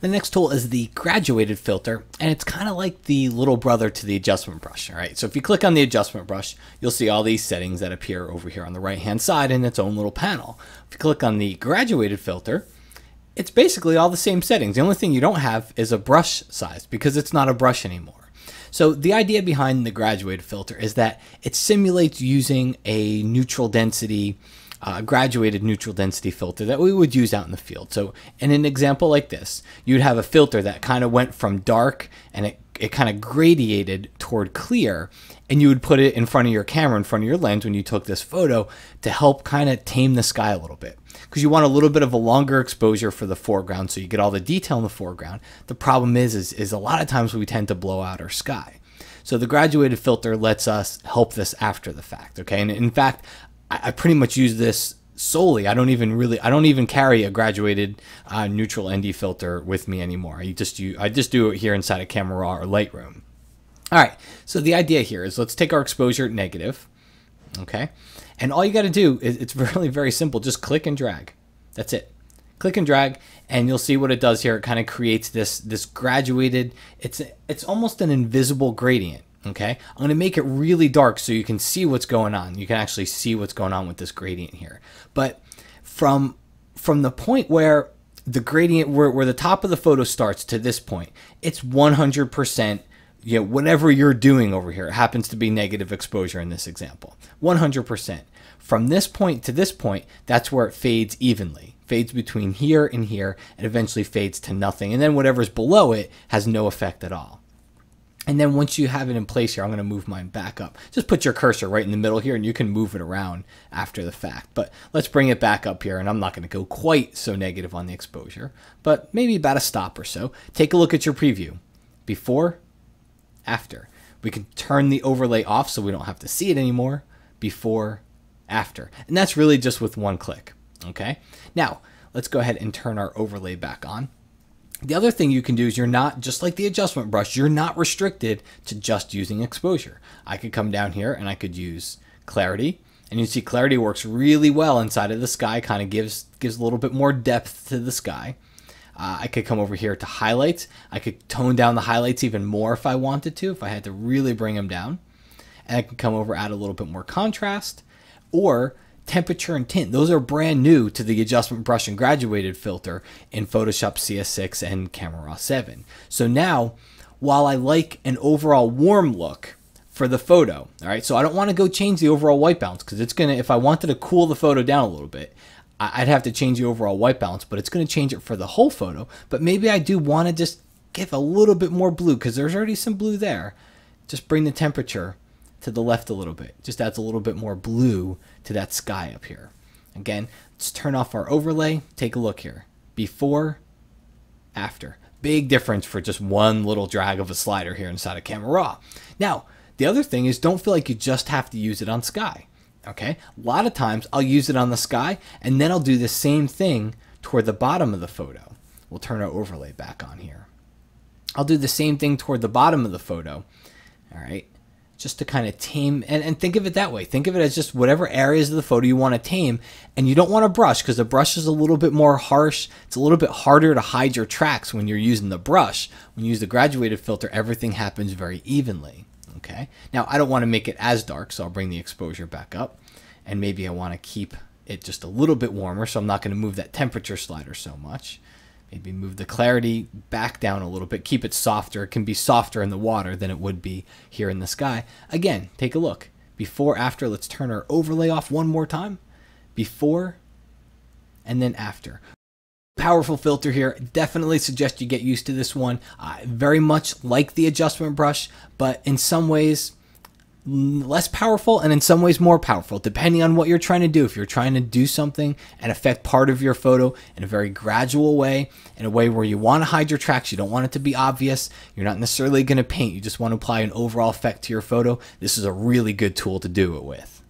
The next tool is the graduated filter, and it's kind of like the little brother to the adjustment brush. All right, so if you click on the adjustment brush, you'll see all these settings that appear over here on the right hand side in its own little panel. If you click on the graduated filter, it's basically all the same settings. The only thing you don't have is a brush size because it's not a brush anymore. So the idea behind the graduated filter is that it simulates using a neutral density graduated neutral density filter that we would use out in the field. So in an example like this, you'd have a filter that kind of went from dark and it kind of gradiated toward clear, and you would put it in front of your camera, in front of your lens when you took this photo to help kind of tame the sky a little bit. Because you want a little bit of a longer exposure for the foreground so you get all the detail in the foreground. The problem is a lot of times we tend to blow out our sky. So the graduated filter lets us help this after the fact, okay? And in fact, I pretty much use this solely. I don't even carry a graduated neutral ND filter with me anymore. I just do it here inside of Camera Raw or Lightroom. All right, so the idea here is let's take our exposure negative, okay? And all you got to do is, it's really very simple. Just click and drag. That's it. Click and drag, and you'll see what it does here. It kind of creates this graduated, it's almost an invisible gradient. Okay, I'm going to make it really dark so you can see what's going on. You can actually see what's going on with this gradient here. But from the point where the gradient, where the top of the photo starts to this point, it's 100%, you know, whatever you're doing over here. It happens to be negative exposure in this example. 100%. From this point to this point, that's where it fades evenly. Fades between here and here, and eventually fades to nothing. And then whatever's below it has no effect at all. And then once you have it in place here, I'm going to move mine back up. Just put your cursor right in the middle here and you can move it around after the fact. But let's bring it back up here, and I'm not going to go quite so negative on the exposure, but maybe about a stop or so. Take a look at your preview. Before, after. We can turn the overlay off so we don't have to see it anymore. Before, after. And that's really just with one click. Okay. Now, let's go ahead and turn our overlay back on. The other thing you can do is you're not, just like the adjustment brush, you're not restricted to just using exposure. I could come down here and I could use clarity, and you see clarity works really well inside of the sky, kind of gives a little bit more depth to the sky. I could come over here to highlights. I could tone down the highlights even more if I wanted to, if I had to really bring them down. And I can come over, add a little bit more contrast, or temperature and tint. Those are brand new to the adjustment brush and graduated filter in Photoshop CS6 and Camera Raw 7. So now, while I like an overall warm look for the photo, all right, so I don't want to go change the overall white balance because it's going to, if I wanted to cool the photo down a little bit, I'd have to change the overall white balance, but it's going to change it for the whole photo. But maybe I do want to just give a little bit more blue because there's already some blue there. Just bring the temperature to the left a little bit. Just adds a little bit more blue to that sky up here. Again, let's turn off our overlay. Take a look here. Before, after. Big difference for just one little drag of a slider here inside of Camera Raw. Now, the other thing is don't feel like you just have to use it on sky. Okay? A lot of times I'll use it on the sky and then I'll do the same thing toward the bottom of the photo. We'll turn our overlay back on here. I'll do the same thing toward the bottom of the photo. All right? Just to kind of tame, and think of it that way. Think of it as just whatever areas of the photo you want to tame, and you don't want to brush because the brush is a little bit more harsh. It's a little bit harder to hide your tracks when you're using the brush. When you use the graduated filter, everything happens very evenly. Okay. Now I don't want to make it as dark, so I'll bring the exposure back up, and maybe I want to keep it just a little bit warmer, so I'm not going to move that temperature slider so much. Maybe move the clarity back down a little bit. Keep it softer. It can be softer in the water than it would be here in the sky. Again, take a look. Before, after. Let's turn our overlay off one more time. Before, and then after. Powerful filter here. Definitely suggest you get used to this one. Very much like the adjustment brush, but in some ways less powerful and in some ways more powerful, depending on what you're trying to do. If you're trying to do something and affect part of your photo in a very gradual way, in a way where you want to hide your tracks, you don't want it to be obvious, you're not necessarily going to paint, you just want to apply an overall effect to your photo, this is a really good tool to do it with.